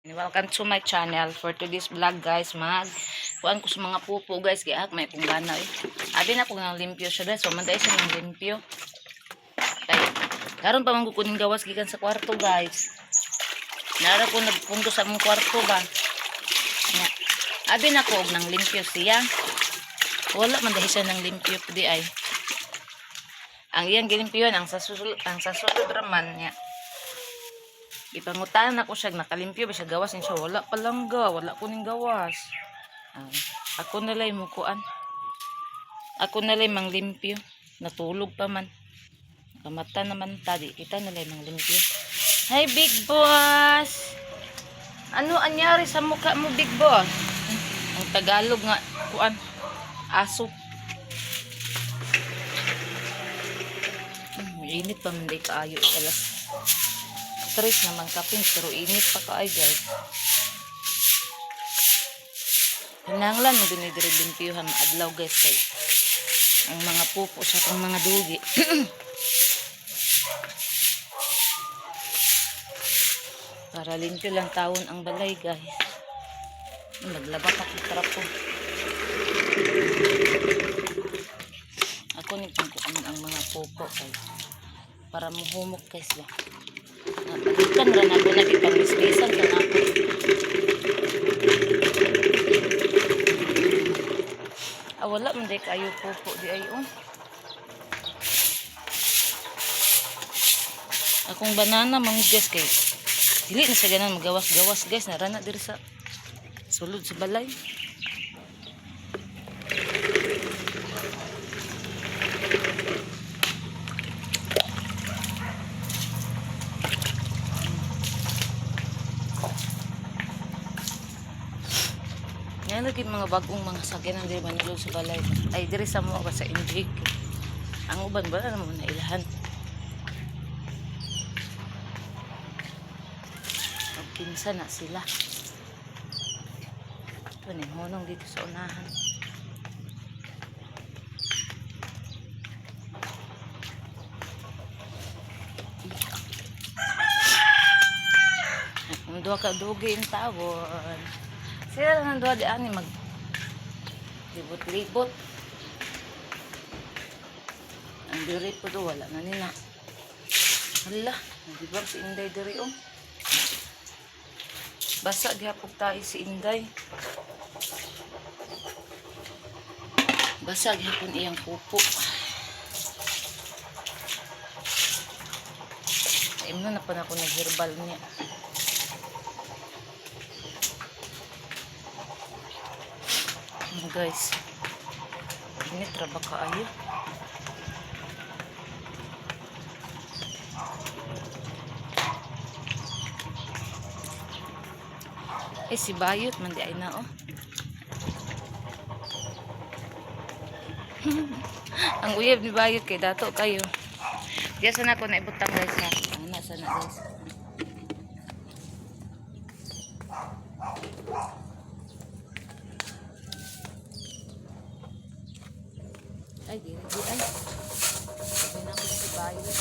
Welcome to my channel. For today's vlog guys, kuan ko sa mga pupo guys, kaya may pong gana eh. Abi na ko nang limpyo siya guys, so manday siya nang limpyo. Kaya karon pa man ko kuning gawas gikan sa kwarto guys. Nara ko nagpunto sa mong kwarto ba. Nya. Abi na ko og nang limpyo siya. Wala man dahil siya nang limpyo pudi ay. Ang iyang gilimpyon ang sa sulod raman niya. Ipangutan ako siya, nakalimpyo ba siya gawas niya, wala palangga, wala kuning gawas. Ako nalay mukuan. Ako nalay mang limpyo. Natulog pa man. Kamata naman tadi, kita nalay mang limpyo. Hi big boss! Ano anyari sa mukha mo big boss? Ang Tagalog nga, kuan, aso. Init pa man day kaayo alas. Stress naman kapin pero init pa kaay guys. Hinanglan mo din diri limpyuhan adlaw guys kay ang mga pupo sa kang mga dugi. Para limpyo lang taon ang balay guys. Naglaba pa kong trapo. Ako ni pangkuan ang mga pupo guys. Para muhumok guys ba. Napalitan rin ako nagipang-mislisan ka na ako. Wala man day kayo pupo di ayo. Akong banana manggas kay dili na sa ganan magawas-gawas guys, narana diri sa sulod sa balay. Yan lagi mga bagong mga sakyanan diri manulog sa balay. Ay diri sa mo ba sa Injik. Ang uban ba naman na ilahan. Pinsa na sila. Ito na hunong dito sa unahan. Ang duha ka dugi yung tawon. Sila lang duha di ani mag libot-libot. Ang diri po do wala na nila. Hala, nagibag si Inday diri oh. Basa gihapog tayo si Inday. Basa gihapon iyang pupo. Imno na pa na ako nag-herbal niya. Guys, ini traba kaayo. Si Bayot man di ay na oh. Ang uyab ni Bayot kay dato kayo. Diya sana ko na ibutang guys ha. Nasa na guys. Ay, di ay. Sabi na ko si Bayot.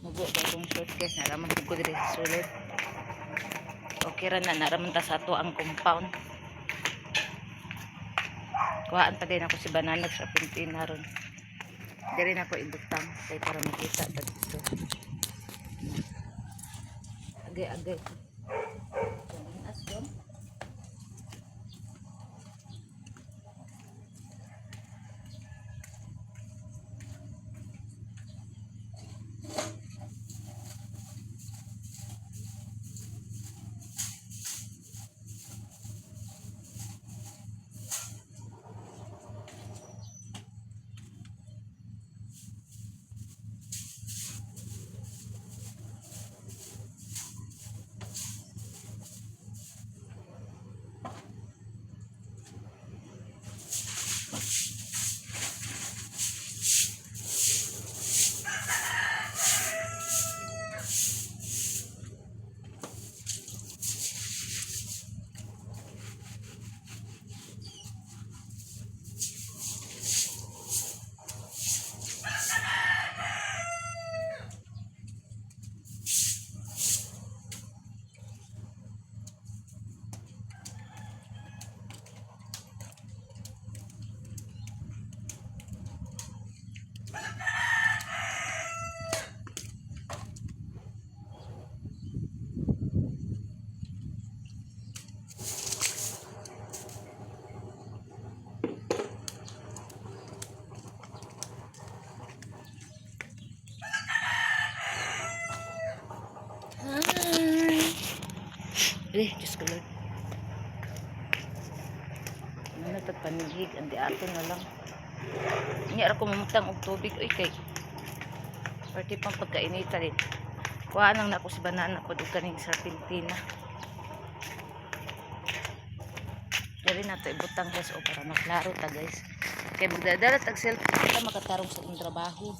Mugo ba itong short guys, naraman ko dito sa sulod. Okay ra na, naraman ta sa ato ang compound. Kuhaan pa din ako si banana sa pintina ron. Dari na ako ibutang kay para makita ta dito. Agay-agay. Asdom. Diyos ko Lord. Ano tagpanigig, andi ato na lang. Hindi ako mamutang og tubig. Uy, kay. Pwede pang pagkainita rin. Kuhaan lang na ako si banana po doon kaning serpentina. Dari na ito ibutang guys o para maklaro ta guys. Kaya magdadala tag cellphone kita makatarong sa itong trabaho.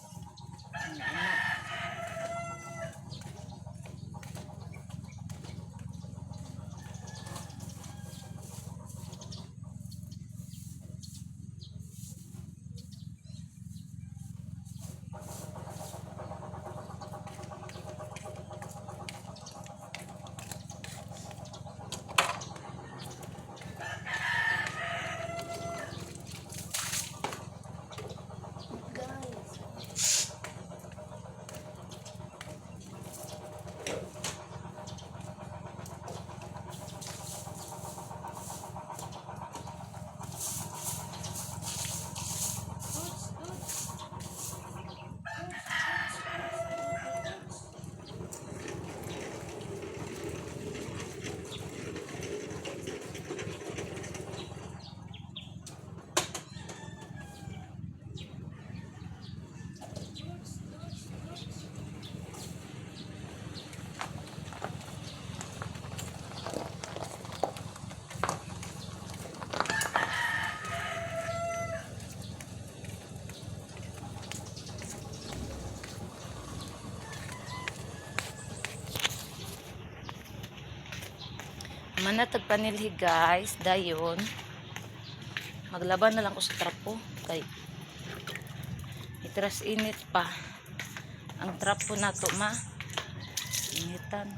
Manatag panilhi guys, dayon. Maglaban na lang ko sa trapo kay itras init pa. Ang trapo na to initan.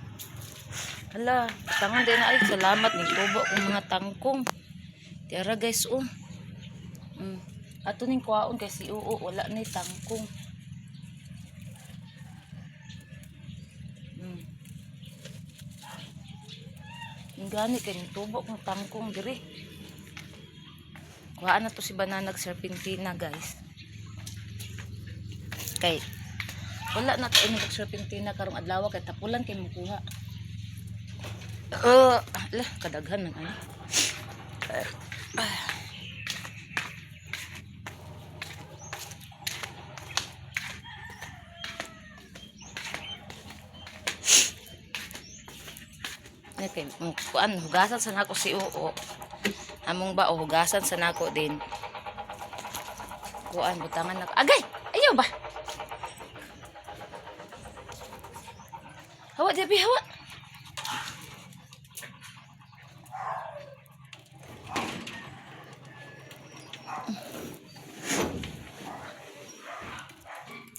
Hala, tangan din na ay salamat ni tubo kong mga tangkong. Tiara guys ato ning kuhaon kay si Uo wala na tangkong. Gani kay tubo kong tangkong diri. Kuhaan na to si banana serpentina guys. Kay wala na to inig serpentina karong adlaw kay tapulan kay mukuha. Lah kadaghan man ani. Okay, kuan hugasan sa nako si Uo. Among ba hugasan sa nako din. Kuan butangan nako. Agay, ayaw ba? Hawa dibi hawa.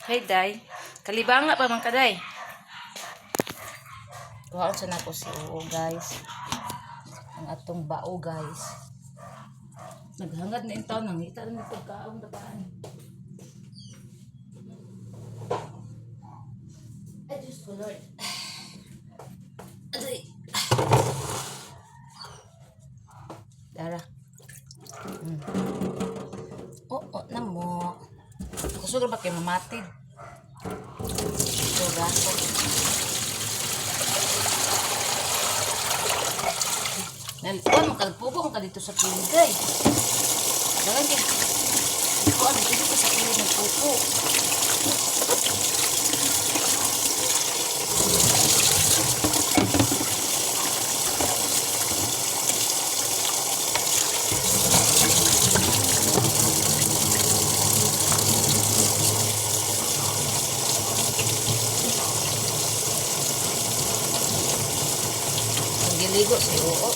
Hey day, kalibanga pa man kaday. Kuhaan sa nako si Uo guys. Ang atong bao guys. Naghangad na yung taon. Nangita na yung pagkaong bataan. Ay Diyos ko Lord. Aday. Dara. Oo na mo. Kusog ba kayo mamatid? Ito gaso. Nalikuan, magkalpugo ka dito sa kilid ay. Dagan kayo. Nalikuan, dito sa kilid ng pupo. Nagliligo si Uo.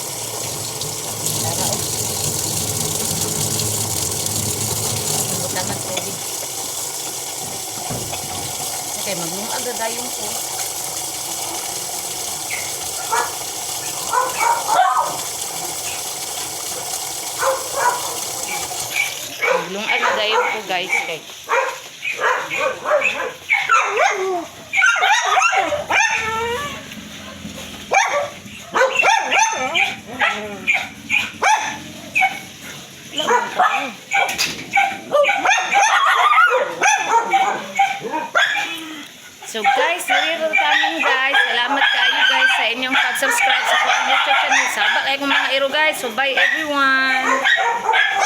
Okay, maglungag na dayon ko. Maglungag na dayon ko guys. Kay. So guys, nariro kami guys. Salamat kayo guys sa inyong pag-subscribe sa kong YouTube channel. Sabak kayo mga iro guys. So bye everyone.